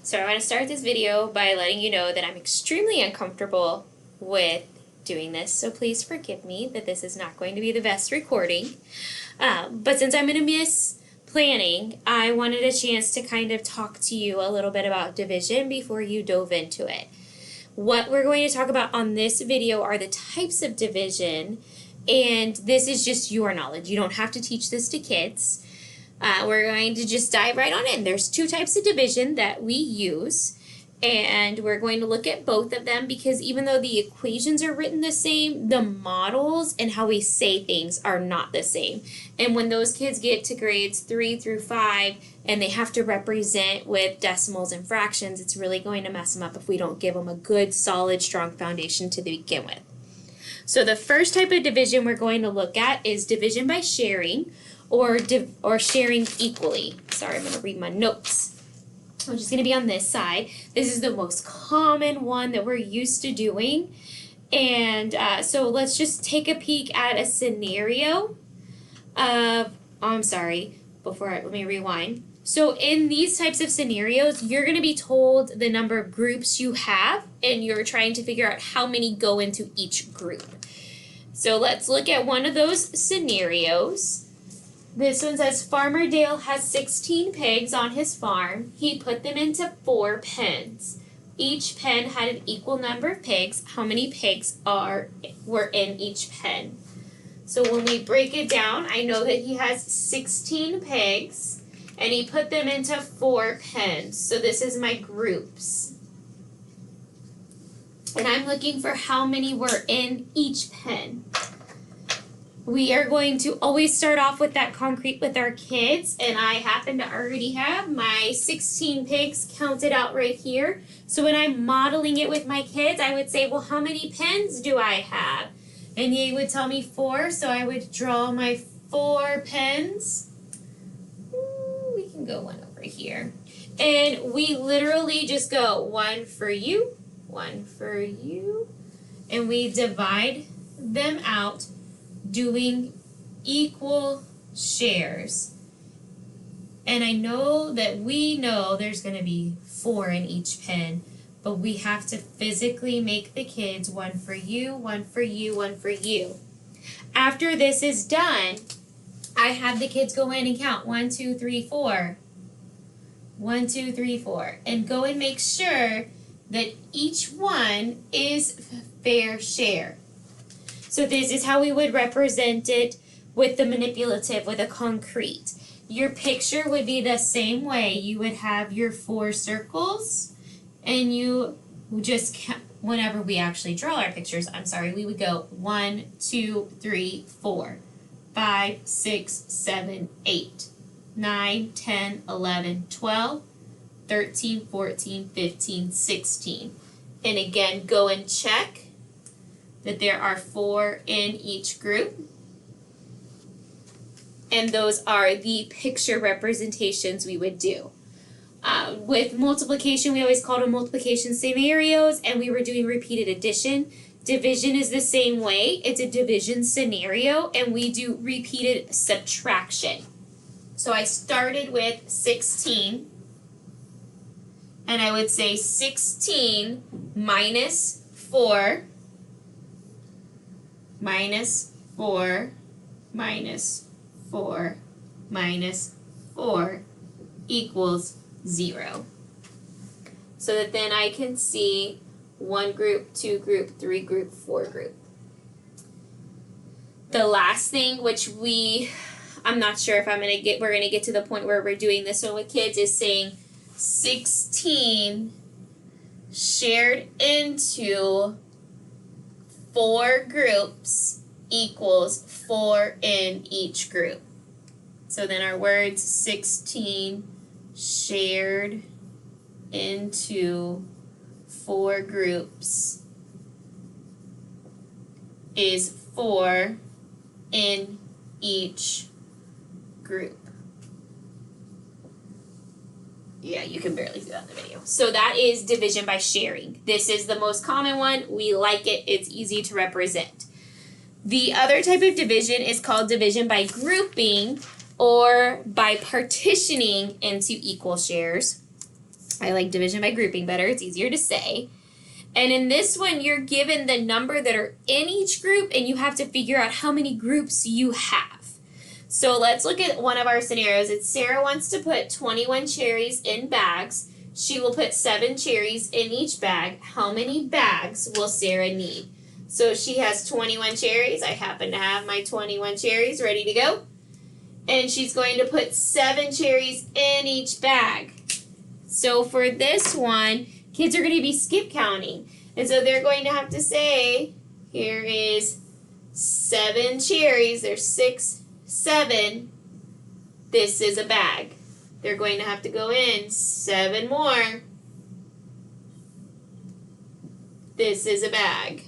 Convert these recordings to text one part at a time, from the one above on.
So I want to start this video by letting you know that I'm extremely uncomfortable with doing this, so please forgive me that this is not going to be the best recording. But since I'm going to miss planning, I wanted a chance to kind of talk to you a little bit about division before you dove into it. What we're going to talk about on this video are the types of division, and this is just your knowledge. You don't have to teach this to kids. We're going to just dive right on in. There's two types of division that we use, and we're going to look at both of them because even though the equations are written the same, the models and how we say things are not the same. And when those kids get to grades 3 through 5 and they have to represent with decimals and fractions, it's really going to mess them up if we don't give them a good, solid, strong foundation to begin with. So the first type of division we're going to look at is division by sharing, or sharing equally. Sorry, I'm going to read my notes, which is going to be on this side. This is the most common one that we're used to doing. And so let's just take a peek at a scenario of, let me rewind. So in these types of scenarios, you're going to be told the number of groups you have, and you're trying to figure out how many go into each group. So let's look at one of those scenarios. This one says, Farmer Dale has 16 pigs on his farm. He put them into 4 pens. Each pen had an equal number of pigs. How many pigs were in each pen? So when we break it down, I know that he has 16 pigs, and he put them into 4 pens. So this is my groups. And I'm looking for how many were in each pen. We are going to always start off with that concrete with our kids, and I happen to already have my 16 pigs counted out right here. So when I'm modeling it with my kids, I would say, well, how many pens do I have? And they would tell me 4, so I would draw my 4 pens. We can go one over here. And we literally just go 1 for you, 1 for you, and we divide them out, doing equal shares. And I know that we know there's going to be 4 in each pen, but we have to physically make the kids 1 for you, 1 for you, 1 for you. After this is done, I have the kids go in and count 1, 2, 3, 4. 1, 2, 3, 4. And go and make sure that each one is fair share. So this is how we would represent it with the manipulative, with a concrete. Your picture would be the same way. You would have your 4 circles, and you just count, whenever we actually draw our pictures, we would go 1, 2, 3, 4, 5, 6, 7, 8, 9, 10, 11, 12, 13, 14, 15, 16. And again, go and check that there are 4 in each group. And those are the picture representations we would do. With multiplication, we always called them multiplication scenarios, and we were doing repeated addition. Division is the same way. It's a division scenario, and we do repeated subtraction. So I started with 16, and I would say 16 minus 4 minus 4 minus 4 minus 4 equals 0. So that then I can see 1 group, 2 group, 3 group, 4 group. The last thing, which I'm not sure if we're gonna get to the point where we're doing this one with kids, is saying 16 shared into 4 groups equals 4 in each group. So then our words 16 shared into 4 groups is 4 in each group. Yeah, you can barely see that in the video. So that is division by sharing. This is the most common one. We like it. It's easy to represent. The other type of division is called division by grouping or by partitioning into equal shares. I like division by grouping better. It's easier to say. And in this one, you're given the number that are in each group, and you have to figure out how many groups you have. So let's look at one of our scenarios. It's Sarah wants to put 21 cherries in bags. She will put 7 cherries in each bag. How many bags will Sarah need? So she has 21 cherries. I happen to have my 21 cherries ready to go. And she's going to put 7 cherries in each bag. So for this one, kids are going to be skip counting. And so they're going to have to say, here is 7 cherries. There's 6, 7. This is a bag. They're going to have to go in 7 more. This is a bag.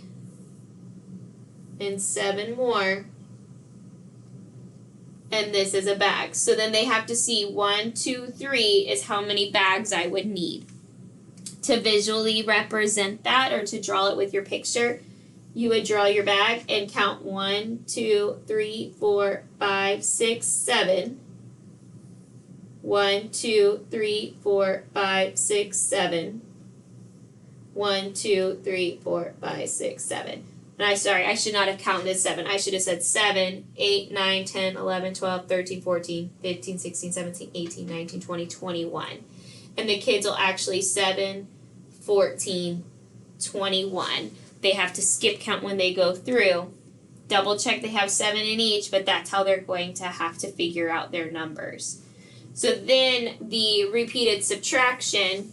And 7 more. And this is a bag. So then they have to see 1, 2, 3 is how many bags I would need. To visually represent that or to draw it with your picture, you would draw your bag and count 1, 2, 3, 4, 5, 6, 7. 1, 2, 3, 4, 5, 6, 7. 1, 2, 3, 4, 5, 6, 7. And I should not have counted 7. I should have said 7, 8, 9, 10, 11, 12, 13, 14, 15, 16, 17, 18, 19, 20, 21. And the kids will actually 7, 14, 21. They have to skip count when they go through. Double check they have 7 in each, but that's how they're going to have to figure out their numbers. So then the repeated subtraction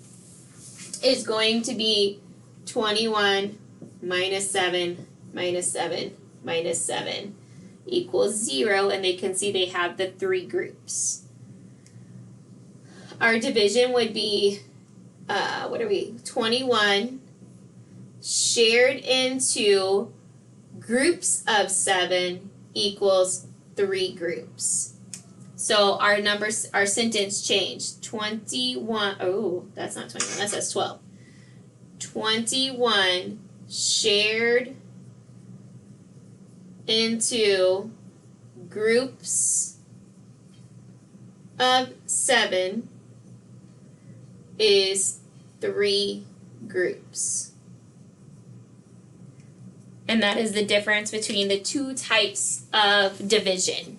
is going to be 21 minus 7 minus 7 minus 7 equals 0, and they can see they have the 3 groups. Our division would be, 21 shared into groups of 7 equals 3 groups. So our sentence changed. 21, oh, that's not 21, that says 12. 21 shared into groups of 7 is 3 groups. And that is the difference between the 2 types of division.